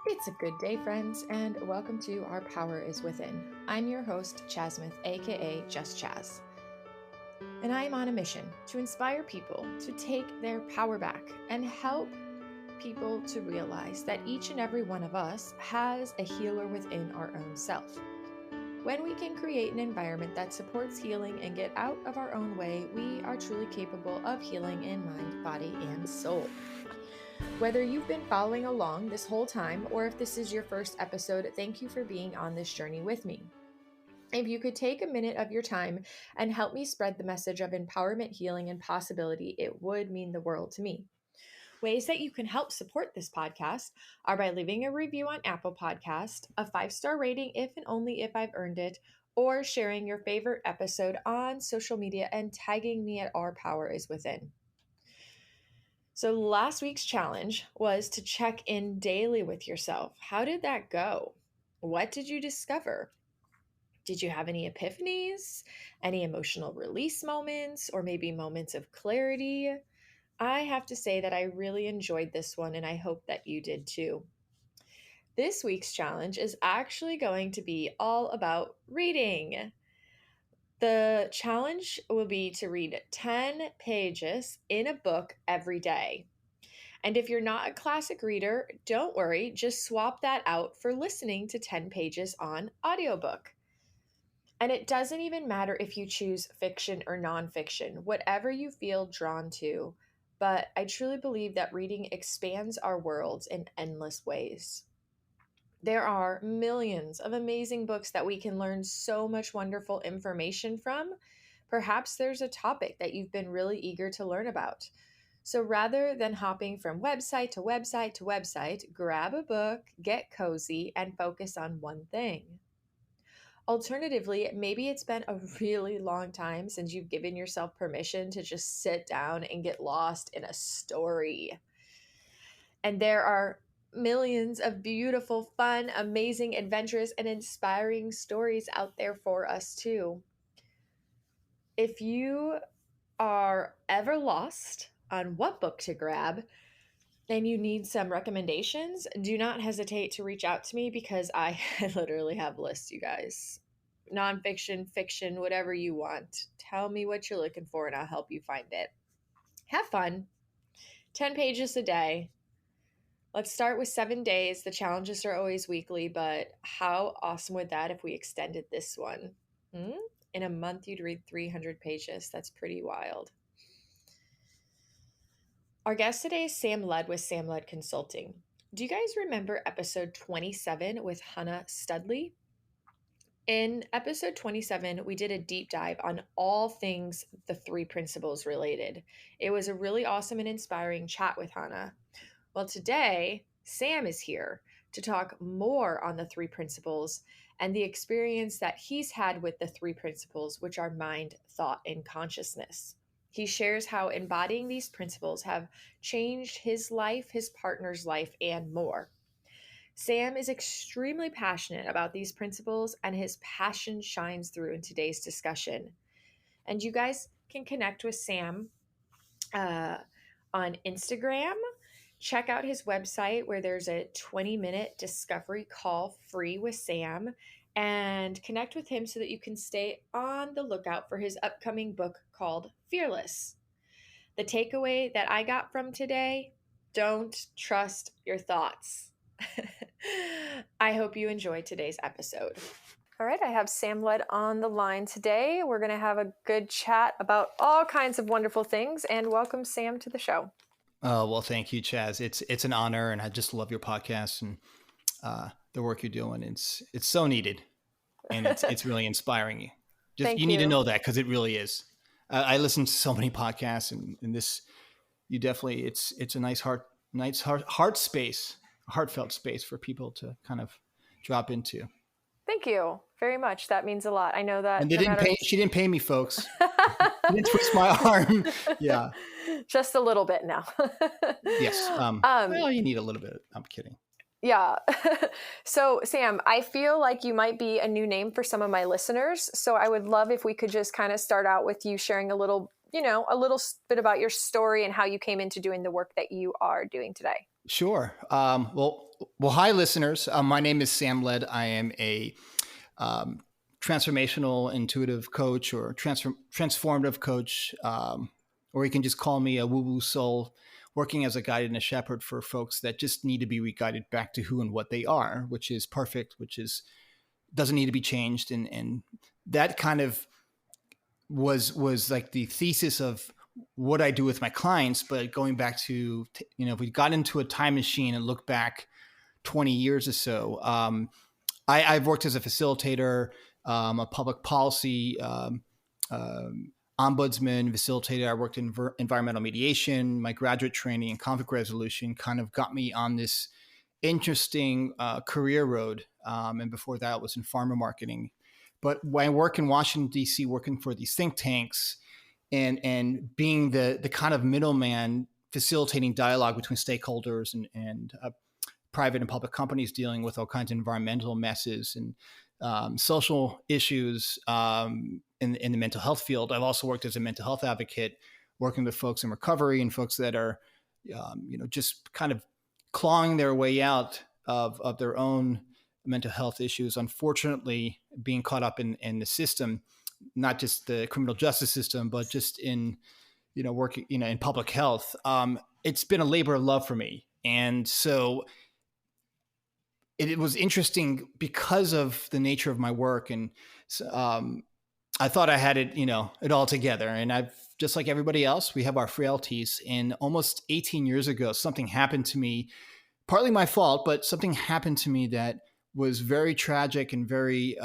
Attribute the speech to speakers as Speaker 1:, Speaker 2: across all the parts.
Speaker 1: It's a good day, friends, and welcome to Our Power is Within. I'm your host, Chasmith, aka Just Chaz. And I am on a mission to inspire people to take their power back and help people to realize that each and every one of us has a healer within our own self. When we can create an environment that supports healing and get out of our own way, we are truly capable of healing in mind, body, and soul. Whether you've been following along this whole time or if this is your first episode, thank you for being on this journey with me. If you could take a minute of your time and help me spread the message of empowerment, healing, and possibility, it would mean the world to me. Ways that you can help support this podcast are by leaving a review on Apple Podcast, a 5-star rating if and only if I've earned it, or sharing your favorite episode on social media and tagging me at Our Power is Within. So last week's challenge was to check in daily with yourself. How did that go? What did you discover? Did you have any epiphanies, any emotional release moments, or maybe moments of clarity? I have to say that I really enjoyed this one, and I hope that you did too. This week's challenge is actually going to be all about reading. The challenge will be to read 10 pages in a book every day. And if you're not a classic reader, don't worry, just swap that out for listening to 10 pages on audiobook. And it doesn't even matter if you choose fiction or nonfiction, whatever you feel drawn to. But I truly believe that reading expands our worlds in endless ways. There are millions of amazing books that we can learn so much wonderful information from. Perhaps there's a topic that you've been really eager to learn about. So rather than hopping from website to website to website, grab a book, get cozy, and focus on one thing. Alternatively, maybe it's been a really long time since you've given yourself permission to just sit down and get lost in a story. And there are millions of beautiful, fun, amazing, adventurous, and inspiring stories out there for us too. If you are ever lost on what book to grab and you need some recommendations, do not hesitate to reach out to me because I literally have lists, you guys. Nonfiction, fiction, whatever you want. Tell me what you're looking for and I'll help you find it. Have fun. 10 pages a day. Let's start with 7 days. The challenges are always weekly, but how awesome would that if we extended this one? In a month, you'd read 300 pages. That's pretty wild. Our guest today is Sam Led with Sam Led Consulting. Do you guys remember episode 27 with Hannah Studley? In episode 27, we did a deep dive on all things the 3 principles related. It was a really awesome and inspiring chat with Hannah. Well, today, Sam is here to talk more on the 3 principles and the experience that he's had with the 3 principles, which are mind, thought, and consciousness. He shares how embodying these principles have changed his life, his partner's life, and more. Sam is extremely passionate about these principles, and his passion shines through in today's discussion. And you guys can connect with Sam on Instagram. Check out his website where there's a 20-minute discovery call free with Sam, and connect with him so that you can stay on the lookout for his upcoming book called Fearless. The takeaway that I got from today: don't trust your thoughts. I hope you enjoyed today's episode. All right, I have Sam Led on the line today. We're going to have a good chat about all kinds of wonderful things, and welcome Sam to the show.
Speaker 2: Oh, well, thank you, Chaz. It's an honor, and I just love your podcast and the work you're doing. It's so needed, and it's really inspiring. You need to know that, because it really is. I listen to so many podcasts, and this, you definitely, it's a nice heart space, heartfelt space for people to kind of drop into.
Speaker 1: Thank you very much. That means a lot. I know that.
Speaker 2: And she didn't pay me, folks. She didn't twist my arm. Yeah.
Speaker 1: Just a little bit now.
Speaker 2: Yes. Well, you need a little bit. I'm kidding.
Speaker 1: Yeah. So Sam, I feel like you might be a new name for some of my listeners. So I would love if we could just kind of start out with you sharing a little bit about your story and how you came into doing the work that you are doing today.
Speaker 2: Sure. Well, hi, listeners. My name is Sam Led. I am a um, transformational intuitive coach or transformative coach, or you can just call me a woo-woo soul, working as a guide and a shepherd for folks that just need to be re-guided back to who and what they are, which is perfect, which is doesn't need to be changed, and that kind of was like the thesis of what I do with my clients. But going back to, if we got into a time machine and look back 20 years or so, I've worked as a facilitator, a public policy ombudsman, facilitator. I worked in environmental mediation. My graduate training in conflict resolution kind of got me on this interesting career road. And before that, I was in pharma marketing. But when I work in Washington, D.C., working for these think tanks and being the kind of middleman facilitating dialogue between stakeholders and private and public companies dealing with all kinds of environmental messes and social issues in the mental health field. I've also worked as a mental health advocate, working with folks in recovery and folks that are, just kind of clawing their way out of their own mental health issues. Unfortunately, being caught up in the system, not just the criminal justice system, but just in, working, in public health. It's been a labor of love for me. And so it was interesting because of the nature of my work. And I thought I had it, it all together. And I've, just like everybody else, we have our frailties. And almost 18 years ago, something happened to me, partly my fault, but something happened to me that was very tragic and very,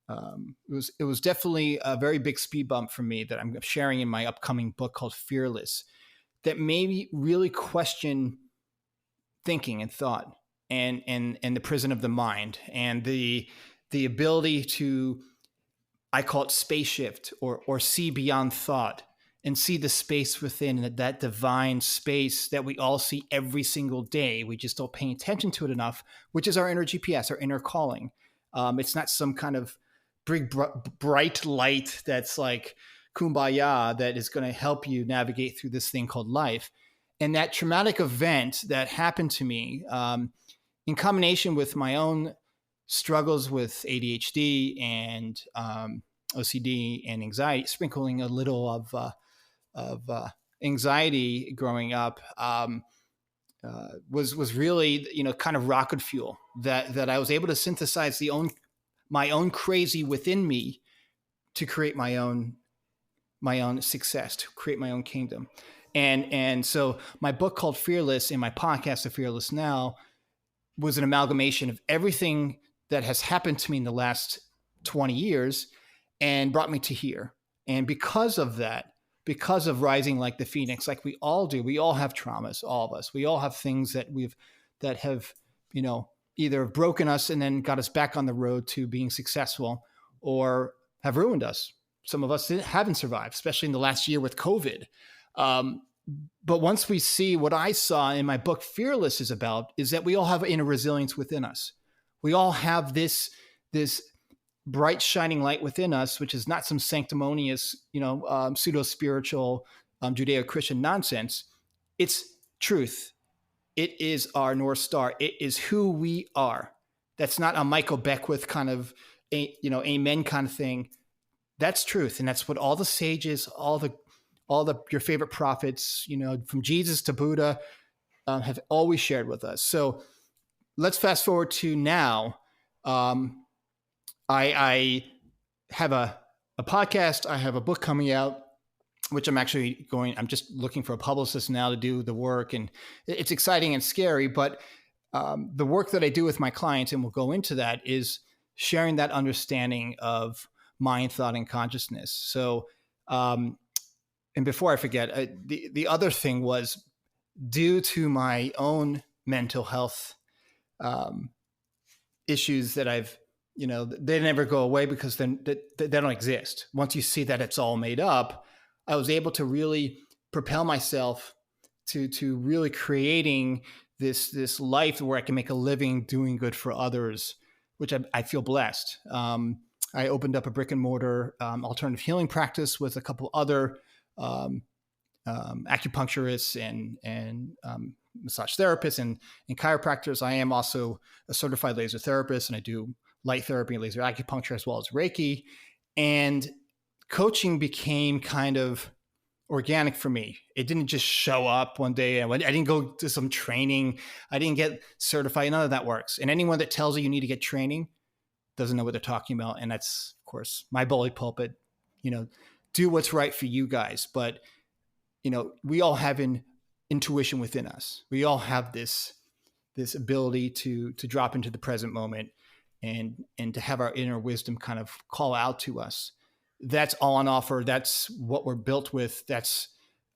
Speaker 2: it was definitely a very big speed bump for me that I'm sharing in my upcoming book called Fearless, that made me really question thinking and thought and the prison of the mind and the ability to, I call it space shift or see beyond thought and see the space within that divine space that we all see every single day. We just don't pay attention to it enough, which is our inner GPS, our inner calling. It's not some kind of big, bright light that's like kumbaya that is going to help you navigate through this thing called life. And that traumatic event that happened to me, in combination with my own struggles with ADHD and OCD and anxiety, sprinkling a little of anxiety growing up, was really, kind of rocket fuel that I was able to synthesize my own crazy within me to create my own success, to create my own kingdom. And so my book called Fearless and my podcast, The Fearless Now, was an amalgamation of everything that has happened to me in the last 20 years and brought me to here. And because of that, because of rising like the Phoenix, like we all do, we all have traumas, all of us. We all have things that have, either broken us and then got us back on the road to being successful or have ruined us. Some of us haven't survived, especially in the last year with COVID. But once we see what I saw in my book, Fearless, is about, is that we all have inner resilience within us. We all have this bright shining light within us, which is not some sanctimonious, pseudo spiritual Judeo-Christian nonsense. It's truth. It is our North Star. It is who we are. That's not a Michael Beckwith kind of, amen kind of thing. That's truth. And that's what all the sages, your favorite prophets, from Jesus to Buddha, have always shared with us. So let's fast forward to now. I have a podcast. I have a book coming out, which I'm just looking for a publicist now to do the work. And it's exciting and scary, but the work that I do with my clients, and we'll go into that, is sharing that understanding of mind, thought, and consciousness. So, and before I forget, the other thing was, due to my own mental health issues that I've, they never go away because then they don't exist. Once you see that it's all made up, I was able to really propel myself to really creating this life where I can make a living doing good for others, which I feel blessed. I opened up a brick and mortar alternative healing practice with a couple other acupuncturists and massage therapists and chiropractors. I am also a certified laser therapist, and I do light therapy and laser acupuncture as well as Reiki. And coaching became kind of organic for me. It didn't just show up one day. I didn't go to some training. I didn't get certified. None of that works. And anyone that tells you need to get training doesn't know what they're talking about. And that's, of course, my bully pulpit. Do what's right for you guys. But, we all have an intuition within us. We all have this ability to drop into the present moment and to have our inner wisdom kind of call out to us. That's all on offer. That's what we're built with. That's,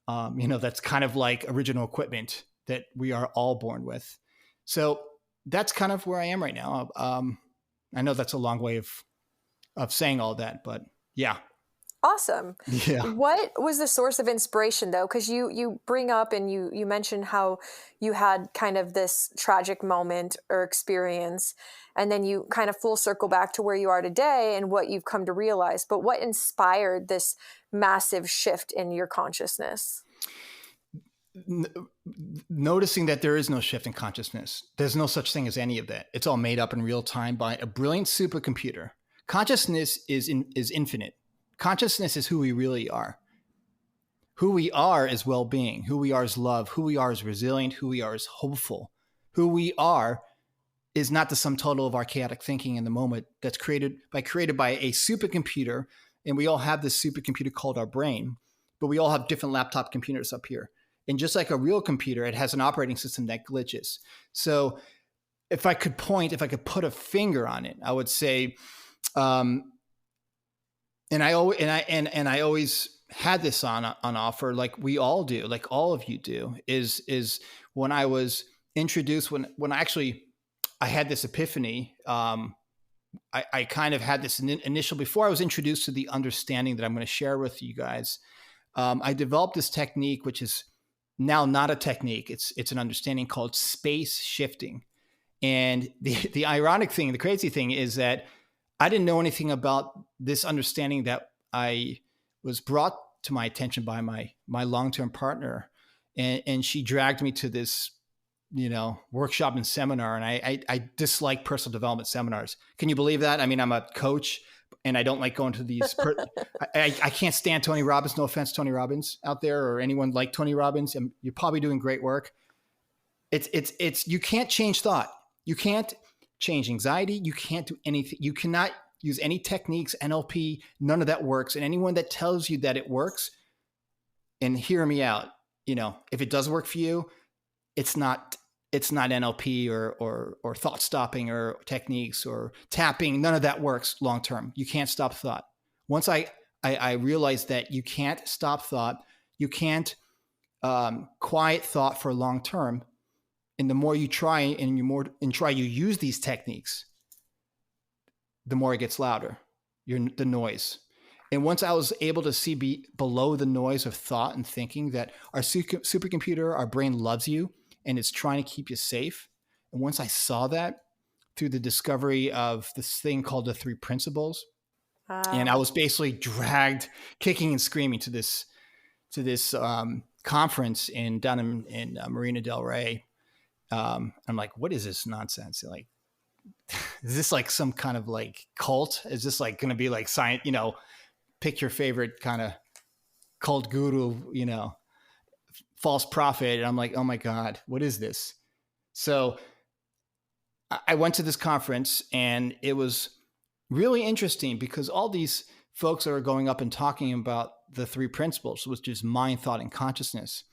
Speaker 2: that's kind of like original equipment that we are all born with. So that's kind of where I am right now. I know that's a long way of saying all that, but yeah.
Speaker 1: Awesome.
Speaker 2: Yeah.
Speaker 1: What was the source of inspiration though? Because you bring up and you mentioned how you had kind of this tragic moment or experience, and then you kind of full circle back to where you are today and what you've come to realize. But what inspired this massive shift in your consciousness?
Speaker 2: Noticing that there is no shift in consciousness. There's no such thing as any of that. It's all made up in real time by a brilliant supercomputer. Consciousness is infinite. Consciousness is who we really are. Who we are is well-being. Who we are is love. Who we are is resilient. Who we are is hopeful. Who we are is not the sum total of our chaotic thinking in the moment that's created by a supercomputer. And we all have this supercomputer called our brain, but we all have different laptop computers up here. And just like a real computer, it has an operating system that glitches. So if I could put a finger on it, I would say, and I always had this on offer, like we all do, like all of you do, is when I was introduced, when I had this epiphany. I kind of had this initial, before I was introduced to the understanding that I'm going to share with you guys. I developed this technique, which is now not a technique. It's an understanding called space shifting. And the ironic thing, the crazy thing is that I didn't know anything about this understanding that I was brought to my attention by my long-term partner. And she dragged me to this, workshop and seminar. And I dislike personal development seminars. Can you believe that? I mean, I'm a coach and I don't like going to these. I can't stand Tony Robbins. No offense, Tony Robbins out there or anyone like Tony Robbins. And you're probably doing great work. It's you can't change thought. You can't change anxiety. You can't do anything. You cannot use any techniques, NLP, none of that works. And anyone that tells you that it works, and hear me out, if it does work for you, it's not NLP or thought stopping or techniques or tapping. None of that works long-term. You can't stop thought. Once I realized that you can't stop thought, you can't quiet thought for long-term. And the more you try and you use these techniques, the more it gets louder, the noise. And once I was able to see below the noise of thought and thinking that our supercomputer, our brain loves you and it's trying to keep you safe. And once I saw that through the discovery of this thing called the 3 principles, and I was basically dragged kicking and screaming to this conference down in Marina Del Rey. I'm like, what is this nonsense? Like, is this like some kind of like cult? Is this like going to be like science, pick your favorite kind of cult guru, false prophet. And I'm like, oh my God, what is this? So I went to this conference and it was really interesting because all these folks that are going up and talking about the 3 principles, which is mind, thought, and consciousness,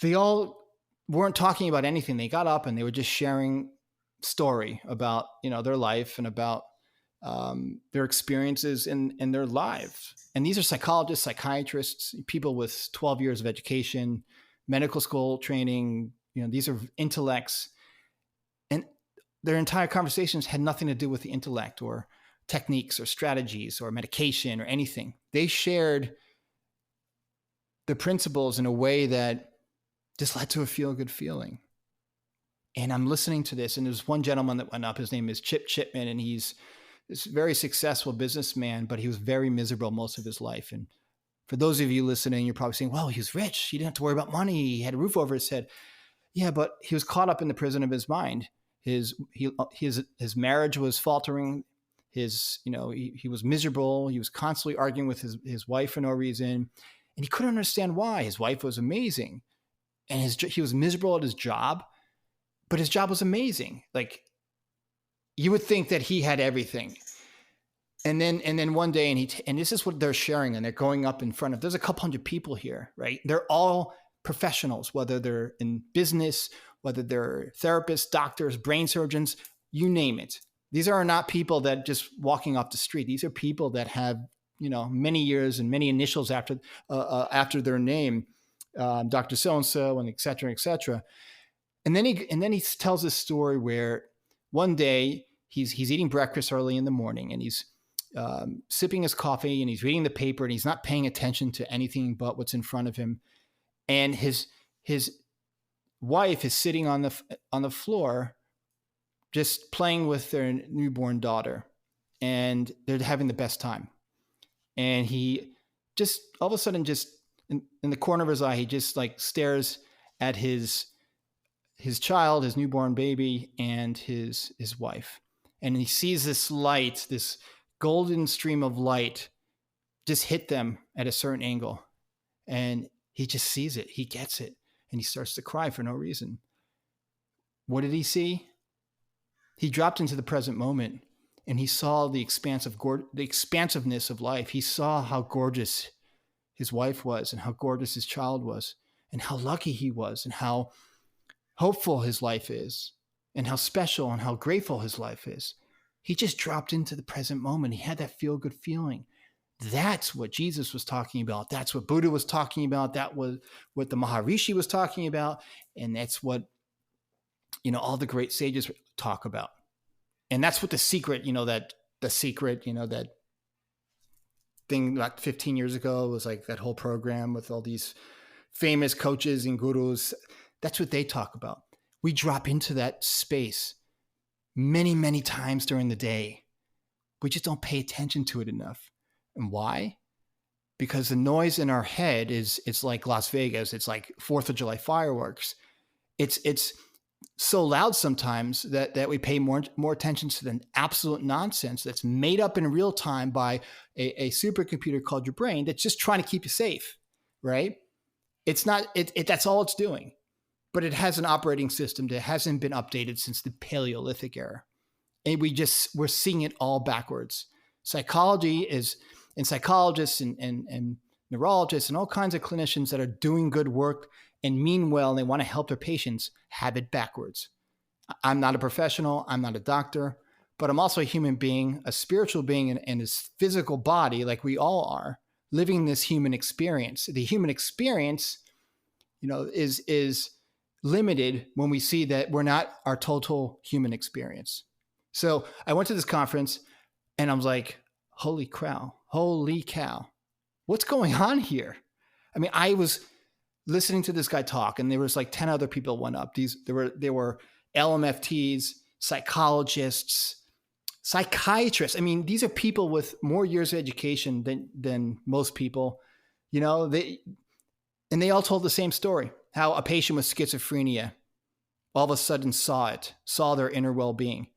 Speaker 2: they all weren't talking about anything. They got up and they were just sharing story about, their life and about their experiences in their lives. And these are psychologists, psychiatrists, people with 12 years of education, medical school training. These are intellects. And their entire conversations had nothing to do with the intellect or techniques or strategies or medication or anything. They shared the principles in a way that just led to a feel-good feeling. And I'm listening to this, and there's one gentleman that went up. His name is Chip Chipman, and he's this very successful businessman, but he was very miserable most of his life. And for those of you listening, you're probably saying, well, he was rich. He didn't have to worry about money. He had a roof over his head. Yeah, but he was caught up in the prison of his mind. His marriage was faltering. He was miserable. He was constantly arguing with his wife for no reason, and he couldn't understand why. His wife was amazing, and he was miserable at his job, but his job was amazing. Like, you would think that he had everything. And then one day, and this is what they're sharing, and they're going up in front of, there's a couple hundred people here, right? They're all professionals, whether they're in business, whether they're therapists, doctors, brain surgeons, you name it. These are not people that just walking off the street. These are people that have, many years and many initials after their name, Dr. So-and-so, and et cetera, et cetera. And then he tells this story where one day he's eating breakfast early in the morning, and he's sipping his coffee, and he's reading the paper, and he's not paying attention to anything but what's in front of him. And his wife is sitting on the floor, just playing with their newborn daughter, and they're having the best time. And he just all of a sudden, just in the corner of his eye, he just like stares at his child, his newborn baby, and his wife. And he sees this light, this golden stream of light, just hit them at a certain angle. And he just sees it. He gets it. And he starts to cry for no reason. What did he see? He dropped into the present moment, and he saw the expansiveness of life. He saw how gorgeous his wife was, and how gorgeous his child was, and how lucky he was, and how hopeful his life is, and how special and how grateful his life is. He just dropped into the present moment. He had that feel-good feeling. That's what Jesus was talking about. That's what Buddha was talking about. That was what the Maharishi was talking about. And that's what, all the great sages talk about. And that's what the secret, that thing like 15 years ago was like that whole program with all these famous coaches and gurus. That's what they talk about. We drop into that space many, many times during the day. We just don't pay attention to it enough. And why? Because the noise in our head it's like Las Vegas. It's like 4th of July fireworks. It's so loud sometimes that we pay more attention to the absolute nonsense that's made up in real time by a supercomputer called your brain that's just trying to keep you safe, right? It's not, that's all it's doing. But it has an operating system that hasn't been updated since the Paleolithic era. And we're seeing it all backwards. Psychologists and neurologists and all kinds of clinicians that are doing good work and mean well, and they want to help their patients, have it backwards. I'm not a professional. I'm not a doctor, but I'm also a human being, a spiritual being in this physical body, like we all are, living this human experience. The human experience, is limited when we see that we're not our total human experience. So I went to this conference, and I was like, holy cow, what's going on here? I mean, I was listening to this guy talk, and there was like 10 other people went up. There were LMFTs, psychologists, psychiatrists. I mean, these are people with more years of education than most people, and they all told the same story, how a patient with schizophrenia all of a sudden saw their inner well-being,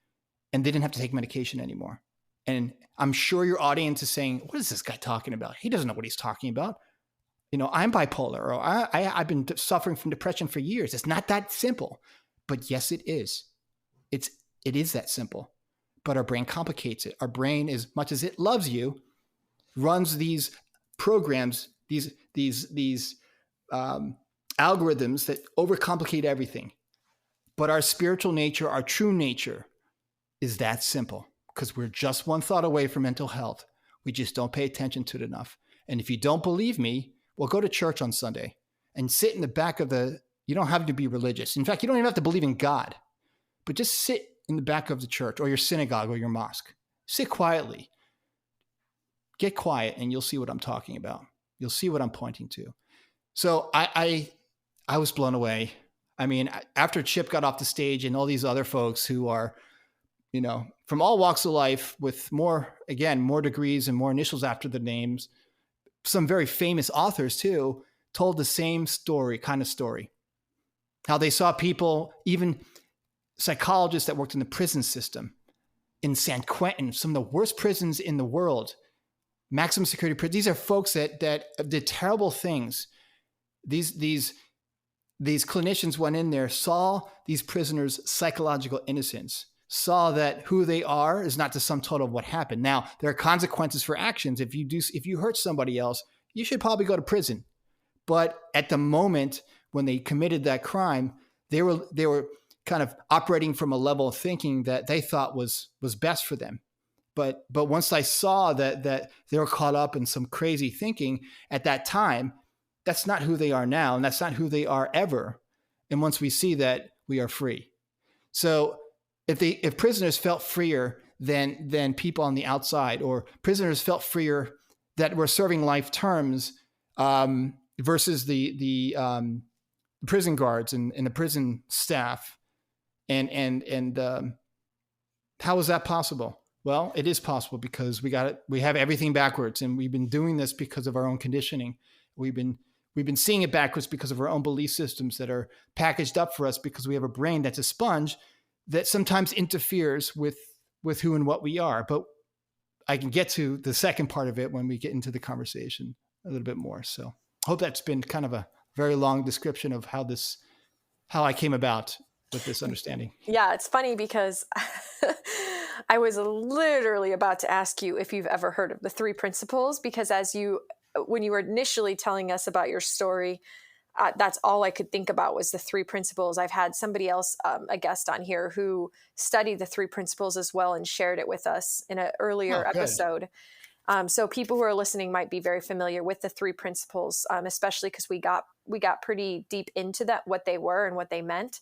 Speaker 2: and they didn't have to take medication anymore. And I'm sure your audience is saying, what is this guy talking about? He doesn't know what he's talking about. I'm bipolar, or I've been suffering from depression for years. It's not that simple. But yes, it is. It is that simple. But our brain complicates it. Our brain, as much as it loves you, runs these programs, these algorithms that overcomplicate everything. But our spiritual nature, our true nature, is that simple, because we're just one thought away from mental health. We just don't pay attention to it enough. And if you don't believe me, well, go to church on Sunday and sit in the back of you don't have to be religious. In fact, you don't even have to believe in God, but just sit in the back of the church or your synagogue or your mosque. Sit quietly. Get quiet, and you'll see what I'm talking about. You'll see what I'm pointing to. So I was blown away. I mean, after Chip got off the stage and all these other folks who are, from all walks of life with more degrees and more initials after the names, some very famous authors too, told the same kind of story. how they saw people, even psychologists that worked in the prison system in San Quentin, some of the worst prisons in the world, maximum security prison. These are folks that did terrible things. These clinicians went in there, saw these prisoners' psychological innocence, saw that who they are is not the sum total of what happened. Now, there are consequences for actions. If you hurt somebody else, you should probably go to prison. But at the moment when they committed that crime, they were kind of operating from a level of thinking that they thought was best for them. But once I saw that they were caught up in some crazy thinking at that time, that's not who they are now, and that's not who they are ever. And once we see that, we are free. So if prisoners felt freer than people on the outside, or prisoners felt freer that were serving life terms versus the prison guards and the prison staff, and how is that possible? Well, it is possible because we have everything backwards, and we've been doing this because of our own conditioning. We've been seeing it backwards because of our own belief systems that are packaged up for us because we have a brain that's a sponge that sometimes interferes with who and what we are. But I can get to the second part of it when we get into the conversation a little bit more. So I hope that's been kind of a very long description of how I came about with this understanding.
Speaker 1: Yeah, it's funny because I was literally about to ask you if you've ever heard of the 3 principles, because when you were initially telling us about your story, that's all I could think about was the 3 principles. I've had somebody else, a guest on here, who studied the 3 principles as well and shared it with us in an earlier episode. So people who are listening might be very familiar with the 3 principles, especially because we got pretty deep into that, what they were and what they meant.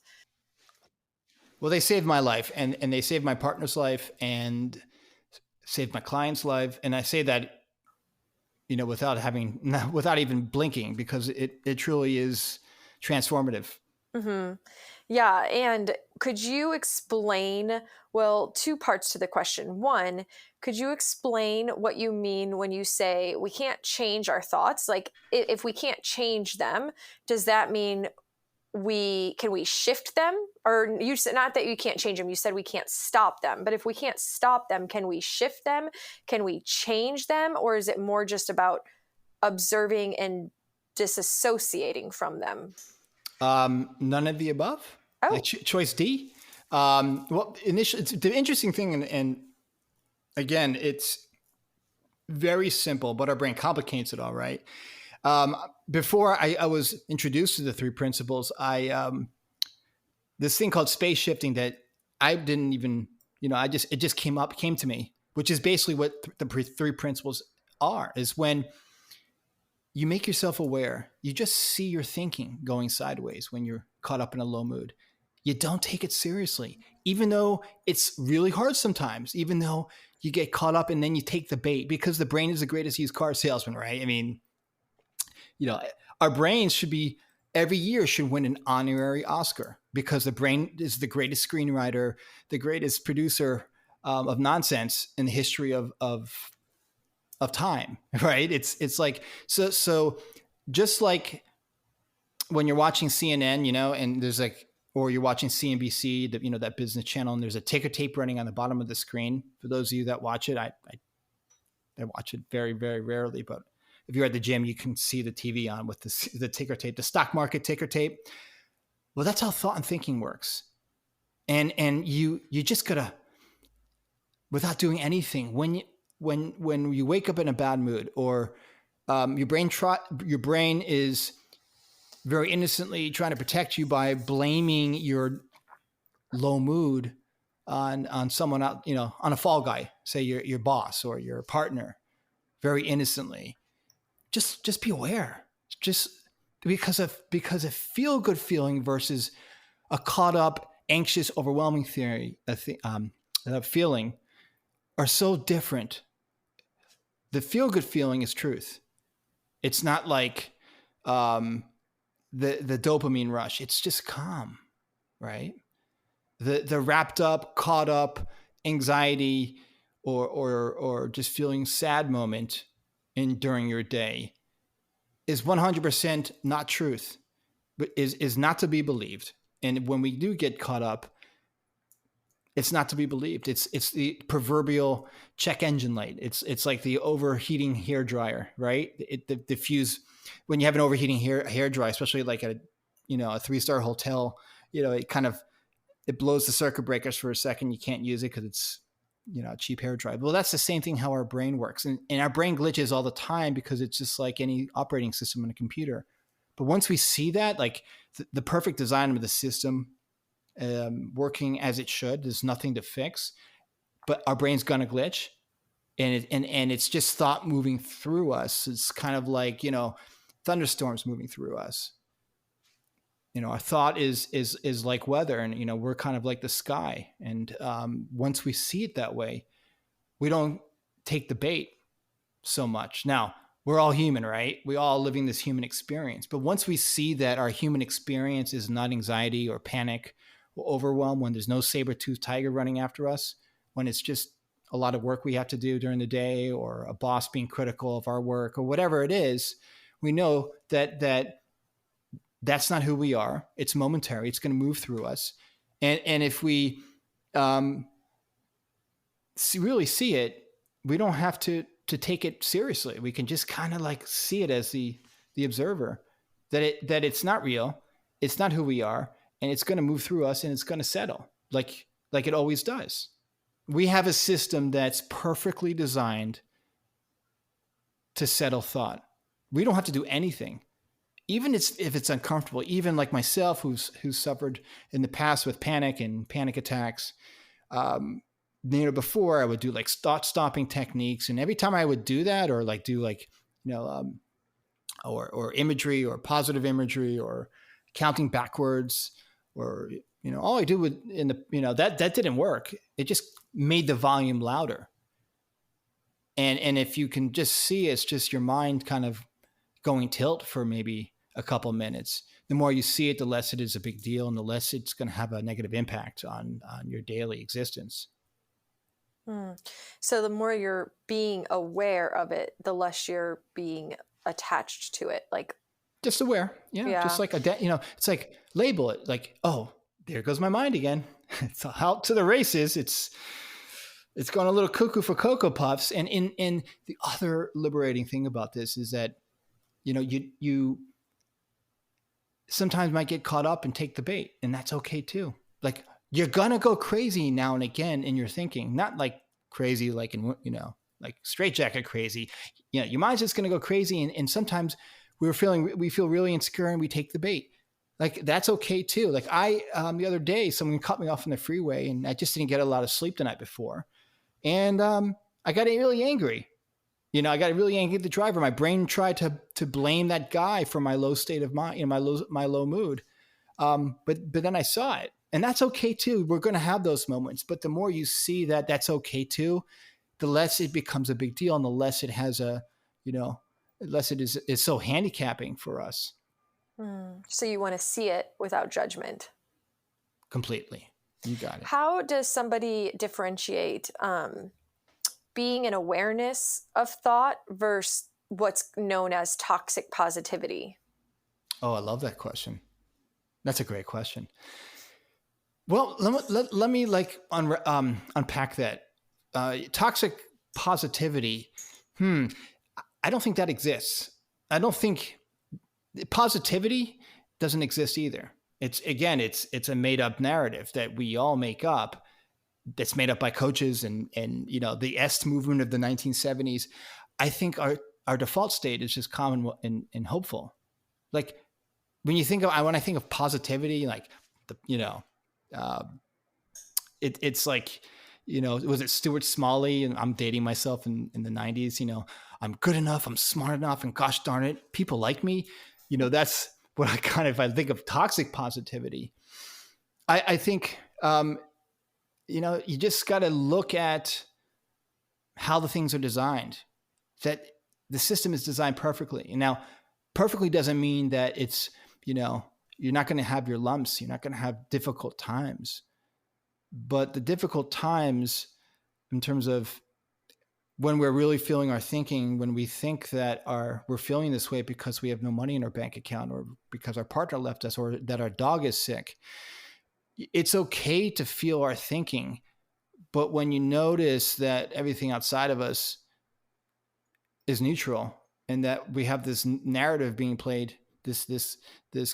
Speaker 2: Well, they saved my life, and they saved my partner's life, and saved my client's life. And I say that, without even blinking, because it truly is transformative.
Speaker 1: Mm-hmm. Yeah. And could you explain, 2 parts to the question. 1, could you explain what you mean when you say we can't change our thoughts? Like, if we can't change them, does that mean can we shift them? Or you said, not that you can't change them, you said we can't stop them, but if we can't stop them, can we shift them? Can we change them? Or is it more just about observing and disassociating from them?
Speaker 2: None of the above.
Speaker 1: Oh.
Speaker 2: Choice D. Initially, the interesting thing, and again, it's very simple, but our brain complicates it all, right? Before I was introduced to the 3 principles, this thing called space shifting that I didn't even, it just came to me, which is basically what the 3 principles are, is when you make yourself aware, you just see your thinking going sideways when you're caught up in a low mood. You don't take it seriously, even though it's really hard sometimes, even though you get caught up and then you take the bait, because the brain is the greatest used car salesman, right? I mean, our brains every year should win an honorary Oscar, because the brain is the greatest screenwriter, the greatest producer of nonsense in the history of time, right? It's like, so just like when you're watching CNN, and there's or you're watching CNBC, that business channel, and there's a ticker tape running on the bottom of the screen. For those of you that watch it, I watch it very, very rarely, but if you're at the gym, you can see the TV on with the ticker tape, the stock market ticker tape. Well, that's how thought and thinking works. And you just gotta, without doing anything, when you wake up in a bad mood, or your brain is very innocently trying to protect you by blaming your low mood on someone out, on a fall guy, say your boss or your partner, very innocently. Just be aware, just because a feel good feeling versus a caught up, anxious, overwhelming feeling are so different. The feel good feeling is truth. It's not like the dopamine rush. It's just calm, right? The wrapped up, caught up anxiety or just feeling sad moment during your day is 100% not truth. is not to be believed. And when we do get caught up, it's not to be believed. It's the proverbial check engine light. It's like the overheating hair dryer, right? The fuse, when you have an overheating hair dryer, especially like a 3-star hotel, it blows the circuit breakers for a second. You can't use it because it's a cheap hair dryer. Well, that's the same thing how our brain works, and our brain glitches all the time because it's just like any operating system in a computer. But once we see that, like the perfect design of the system working as it should, there's nothing to fix, but our brain's gonna glitch, and it's just thought moving through us. It's kind of like thunderstorms moving through us. Our thought is like weather, and we're kind of like the sky. And once we see it that way, we don't take the bait so much. Now, we're all human, right? We all living this human experience. But once we see that our human experience is not anxiety or panic or overwhelm, when there's no saber-toothed tiger running after us, when it's just a lot of work we have to do during the day, or a boss being critical of our work, or whatever it is, we know that that's not who we are. It's momentary. It's going to move through us. And if we really see it, we don't have to take it seriously. We can just kind of like see it as the observer, that it's not real. It's not who we are. And it's going to move through us, and it's going to settle like it always does. We have a system that's perfectly designed to settle thought. We don't have to do anything. Even if it's uncomfortable, even like myself, who's suffered in the past with panic and panic attacks, before I would do like thought stopping techniques. And every time I would do that, or like do like, or imagery, or positive imagery, or counting backwards, or, all I do would that didn't work. It just made the volume louder. And if you can just see, it's just your mind kind of going tilt for maybe a couple minutes. The more you see it, the less it is a big deal, and the less it's going to have a negative impact on your daily existence.
Speaker 1: So the more you're being aware of it, the less you're being attached to it. Like
Speaker 2: just aware. Yeah. Just like it's like label it like, oh, there goes my mind again. It's out to the races. It's going a little cuckoo for Cocoa Puffs. And the other liberating thing about this is that, you sometimes might get caught up and take the bait, and that's okay too. Like, you're going to go crazy now and again in your thinking, not like crazy, like in, like straitjacket crazy. Your mind's just going to go crazy. And sometimes we feel really insecure, and we take the bait. Like, that's okay too. Like the other day, someone cut me off on the freeway, and I just didn't get a lot of sleep the night before. And I got really angry. I got really angry at the driver. My brain tried to blame that guy for my low state of mind, my low mood. But then I saw it, and that's okay too. We're going to have those moments, but the more you see that that's okay too, the less it becomes a big deal, and the less it has less it is so handicapping for us.
Speaker 1: So you want to see it without judgment.
Speaker 2: Completely. You got it.
Speaker 1: How does somebody differentiate being an awareness of thought versus what's known as toxic positivity?
Speaker 2: Oh, I love that question. That's a great question. Well, let me like unpack that. Toxic positivity. I don't think that exists. I don't think positivity doesn't exist either. It's a made up narrative that we all make up. That's made up by coaches and the est movement of the 1970s. I think our default state is just calm and hopeful. Like when I think of positivity, like it's like, was it Stuart Smalley? And I'm dating myself in the 90s. I'm good enough, I'm smart enough, and gosh darn it, people like me. That's what I think of toxic positivity. I think you just got to look at how the things are designed, that the system is designed perfectly. And now perfectly doesn't mean that it's, you're not going to have your lumps. You're not going to have difficult times, but the difficult times in terms of when we're really feeling our thinking, when we think that we're feeling this way because we have no money in our bank account, or because our partner left us, or that our dog is sick, it's okay to feel our thinking. But when you notice that everything outside of us is neutral, and that we have this narrative being played, this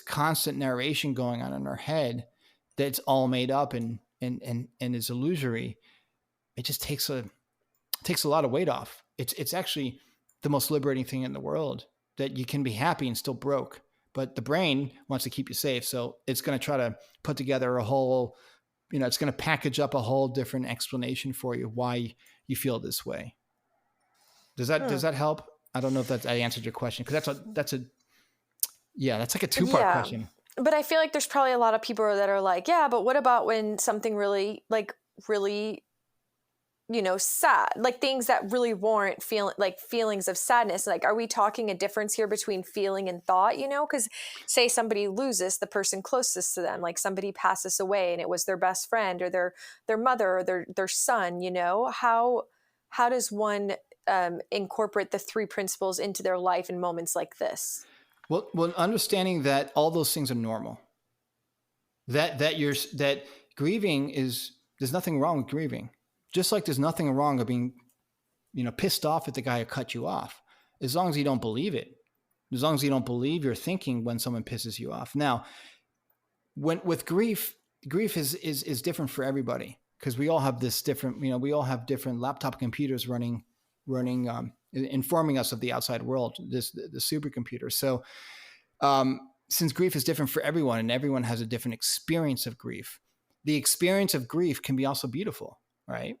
Speaker 2: constant narration going on in our head, that's all made up and is illusory, it just takes a lot of weight off. It's actually the most liberating thing in the world, that you can be happy and still broke. But the brain wants to keep you safe, so it's going to try to put together a whole, it's going to package up a whole different explanation for you why you feel this way. Does that help? I don't know if I answered your question, because that's like a two-part question.
Speaker 1: But I feel like there's probably a lot of people that are like, yeah, but what about when something really sad, like things that really warrant feelings of sadness? Like, are we talking a difference here between feeling and thought? Because say somebody loses the person closest to them, like somebody passes away and it was their best friend or their mother or their son, how does one incorporate the three principles into their life in moments like this?
Speaker 2: Well, understanding that all those things are normal. That grieving there's nothing wrong with grieving. Just like there's nothing wrong with being, pissed off at the guy who cut you off, as long as you don't believe it. As long as you don't believe your thinking when someone pisses you off. Now, with grief is different for everybody, because we all have this different, we all have different laptop computers running, informing us of the outside world, the supercomputer. So since grief is different for everyone, and everyone has a different experience of grief, the experience of grief can be also beautiful, right?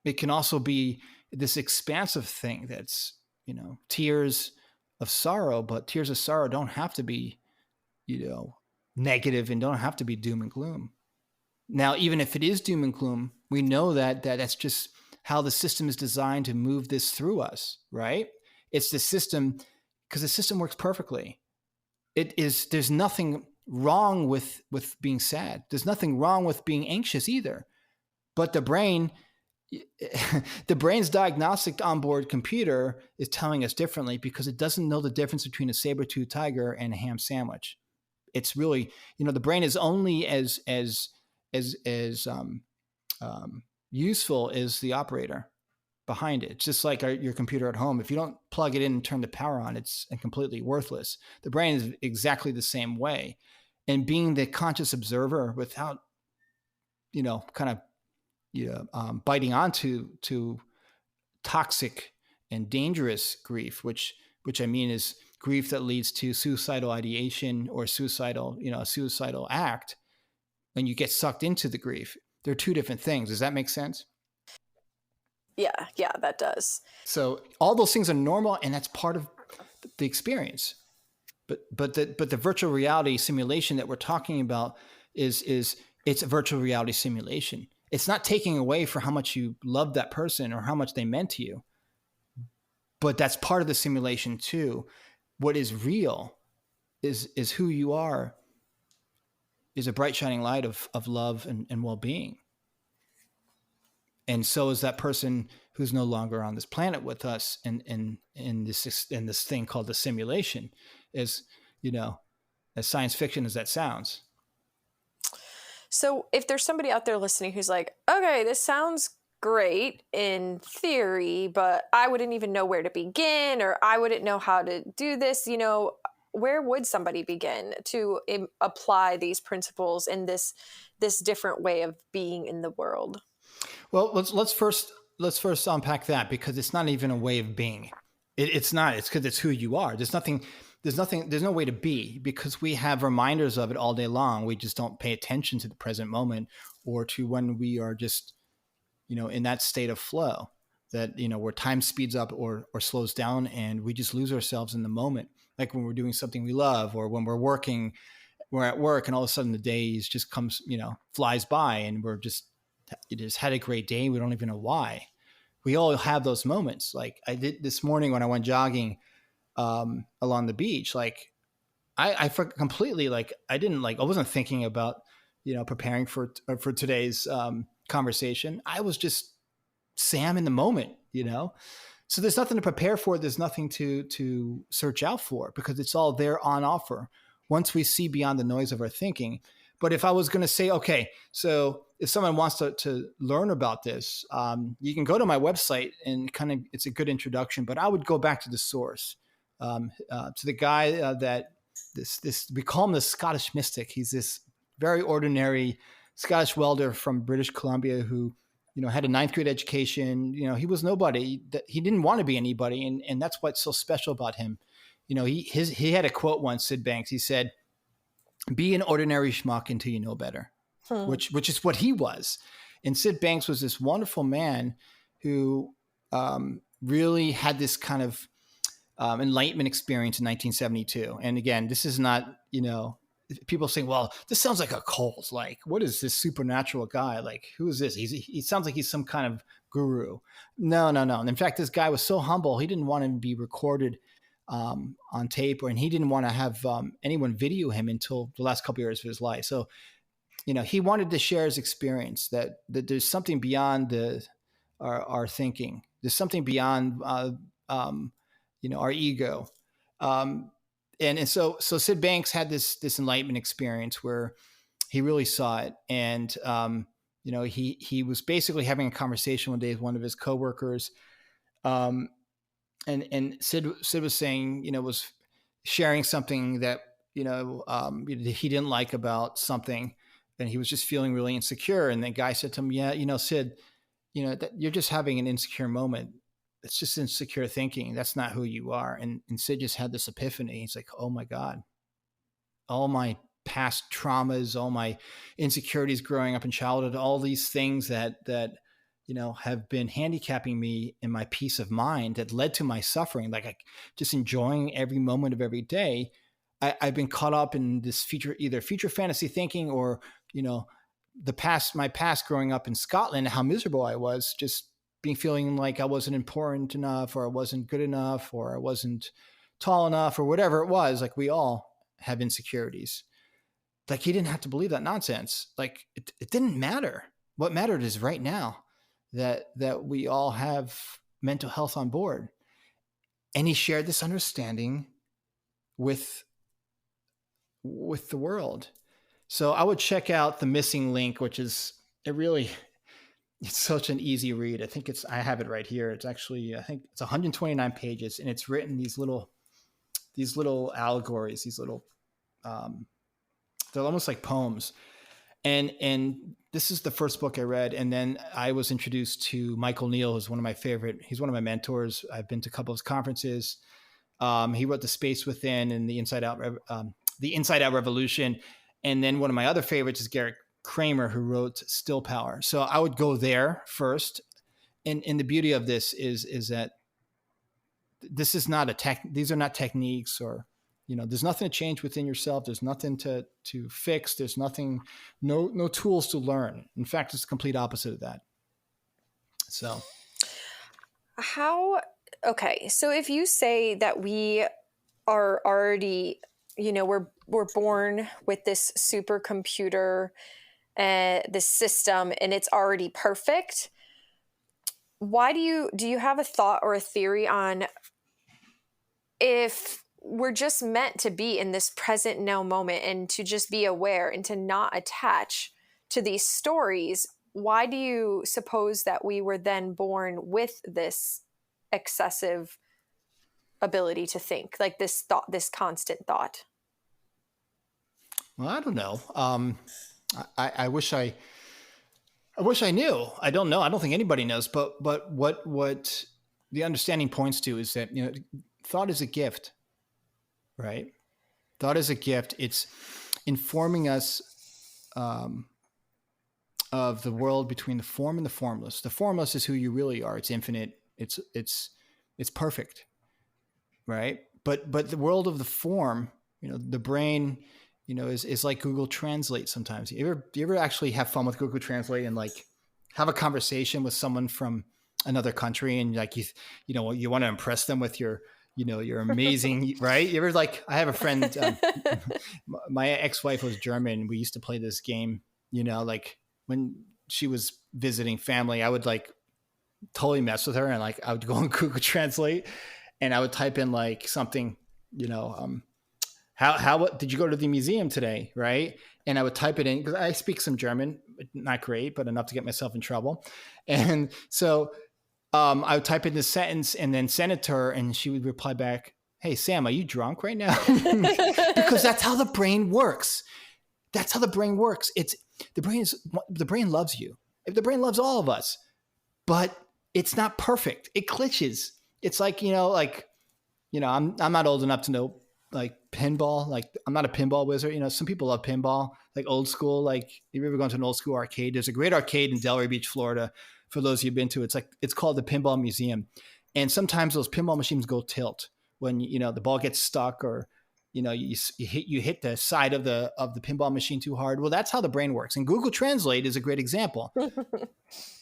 Speaker 2: It can also be this expansive thing that's, tears of sorrow, but tears of sorrow don't have to be, negative, and don't have to be doom and gloom. Now, even if it is doom and gloom, we know that that's just how the system is designed to move this through us, right? It's the system, because the system works perfectly. There's nothing wrong with being sad. There's nothing wrong with being anxious either. But the brain's diagnostic onboard computer is telling us differently, because it doesn't know the difference between a saber-toothed tiger and a ham sandwich. It's really, the brain is only as useful as the operator behind it. It's just like your computer at home. If you don't plug it in and turn the power on, it's completely worthless. The brain is exactly the same way. And being the conscious observer without, biting onto toxic and dangerous grief, which I mean is grief that leads to suicidal ideation or a suicidal act, and you get sucked into the grief. They're two different things. Does that make sense?
Speaker 1: Yeah, that does.
Speaker 2: So all those things are normal, and that's part of the experience. But the virtual reality simulation that we're talking about is it's a virtual reality simulation. It's not taking away for how much you love that person or how much they meant to you, but that's part of the simulation too. What is real is who you are, is a bright shining light of love and well-being. And so is that person who's no longer on this planet with us, in this thing called the simulation. Is, as science fiction as that sounds.
Speaker 1: So if there's somebody out there listening who's like, okay, this sounds great in theory, but I wouldn't even know where to begin, or I wouldn't know how to do this, where would somebody begin to apply these principles in this different way of being in the world?
Speaker 2: Well, let's first unpack that, because it's not even a way of being. It's not. It's because it's who you are. There's no way to be, because we have reminders of it all day long. We just don't pay attention to the present moment, or to when we are just, in that state of flow, that, where time speeds up or slows down, and we just lose ourselves in the moment. Like when we're doing something we love, or when we're at work, and all of a sudden the days just comes, flies by, and we're just had a great day. We don't even know why. We all have those moments. Like I did this morning when I went jogging along the beach. Like I completely, like, I wasn't thinking about, preparing for today's conversation. I was just Sam in the moment. So there's nothing to prepare for. There's nothing to search out for, because it's all there on offer once we see beyond the noise of our thinking. But if I was going to say, okay, so if someone wants to learn about this, you can go to my website and it's a good introduction, but I would go back to the source, to the guy that we call him the Scottish mystic. He's this very ordinary Scottish welder from British Columbia who, had a 9th grade education. He was nobody. He didn't want to be anybody. And that's what's so special about him. He had a quote once, Sid Banks. He said, "Be an ordinary schmuck until you know better," which is what he was. And Sid Banks was this wonderful man who really had this kind of enlightenment experience in 1972. And again, this is not, people saying, well, this sounds like a cult. Like, what is this supernatural guy? Like, who is this? He sounds like he's some kind of guru. No. And in fact, this guy was so humble. He didn't want to be recorded on tape, and he didn't want to have anyone video him until the last couple of years of his life. So, he wanted to share his experience that there's something beyond our thinking. There's something beyond, our ego. And so Sid Banks had this enlightenment experience where he really saw it. And, he was basically having a conversation one day with one of his coworkers. And Sid was saying, was sharing something that, he didn't like about something, and he was just feeling really insecure. And the guy said to him, "Yeah, Sid, that you're just having an insecure moment. It's just insecure thinking. That's not who you are." And Sid just had this epiphany. He's like, "Oh my God, all my past traumas, all my insecurities growing up in childhood, all these things that have been handicapping me in my peace of mind that led to my suffering, like just enjoying every moment of every day. I've been caught up in this either future fantasy thinking or, my past growing up in Scotland, how miserable I was, just feeling like I wasn't important enough, or I wasn't good enough, or I wasn't tall enough, or whatever it was. Like, we all have insecurities." Like, he didn't have to believe that nonsense. Like, it didn't matter. What mattered is right now that we all have mental health on board. And he shared this understanding with the world. So I would check out The Missing Link, which is it's such an easy read. I have it right here. It's actually, I think it's 129 pages, and it's written these little allegories, these little, they're almost like poems. And this is the first book I read. And then I was introduced to Michael Neal, who's he's one of my mentors. I've been to a couple of his conferences. He wrote The Space Within and the Inside Out Revolution. And then one of my other favorites is Garrett Kramer, who wrote Still Power. So I would go there first. And the beauty of this is that this is not these are not techniques, or, there's nothing to change within yourself. There's nothing to fix. There's nothing, no tools to learn. In fact, it's the complete opposite of that. So
Speaker 1: so if you say that we are already, we're born with this supercomputer, this system, and it's already perfect, why do you have a thought or a theory on if we're just meant to be in this present now moment and to just be aware and to not attach to these stories? Why do you suppose that we were then born with this excessive ability to think, like this constant thought?
Speaker 2: Well, I don't know. I wish I knew. I don't know. I don't think anybody knows. But what the understanding points to is that, thought is a gift, right? Thought is a gift. It's informing us of the world between the form and the formless. The formless is who you really are. It's infinite. It's perfect, right? But the world of the form, the brain, is like Google Translate sometimes. You ever actually have fun with Google Translate and like have a conversation with someone from another country, and like you want to impress them with your amazing, right? You ever I have a friend, my ex-wife was German. We used to play this game, like when she was visiting family, I would totally mess with her. And like, I would go on Google Translate and I would type in like something, how did you go to the museum today? Right. And I would type it in because I speak some German, not great, but enough to get myself in trouble. And so I would type in this sentence and then send it to her, and she would reply back, "Hey, Sam, are you drunk right now?" Because that's how the brain works. That's how the brain works. The brain loves you. The brain loves all of us, but it's not perfect. It glitches. It's like, I'm not old enough to know like pinball. Like, I'm not a pinball wizard. Some people love pinball, like old school. Like, if you've ever gone to an old school arcade, there's a great arcade in Delray Beach, Florida. For those of you who've been to, it's called the Pinball Museum. And sometimes those pinball machines go tilt when, the ball gets stuck, or, you hit the side of the pinball machine too hard. Well, that's how the brain works. And Google Translate is a great example.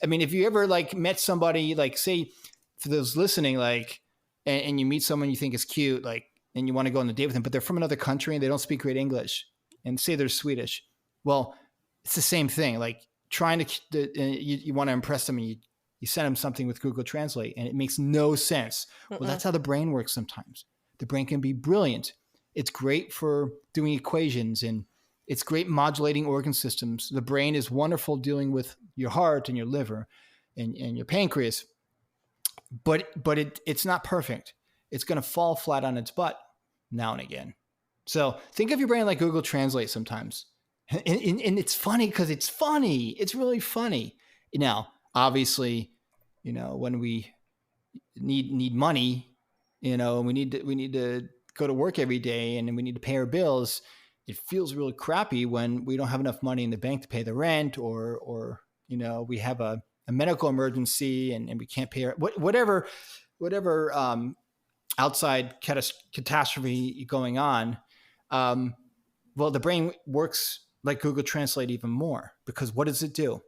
Speaker 2: I mean, if you ever like met somebody, like say for those listening, like, and you meet someone you think is cute, like, and you want to go on a date with them, but they're from another country and they don't speak great English, and say they're Swedish. Well, it's the same thing. Like, trying to, you want to impress them, and you send them something with Google Translate and it makes no sense. Well, that's how the brain works sometimes. The brain can be brilliant. It's great for doing equations, and it's great modulating organ systems. The brain is wonderful dealing with your heart and your liver and your pancreas, but it's not perfect. It's going to fall flat on its butt now and again. So think of your brain like Google Translate sometimes. And it's funny because it's funny. It's really funny. Now, obviously, when we need money, and we need to go to work every day, and we need to pay our bills, it feels really crappy when we don't have enough money in the bank to pay the rent, or we have a medical emergency and we can't pay whatever outside catastrophe going on. Well, the brain works like Google Translate even more, because what does it do?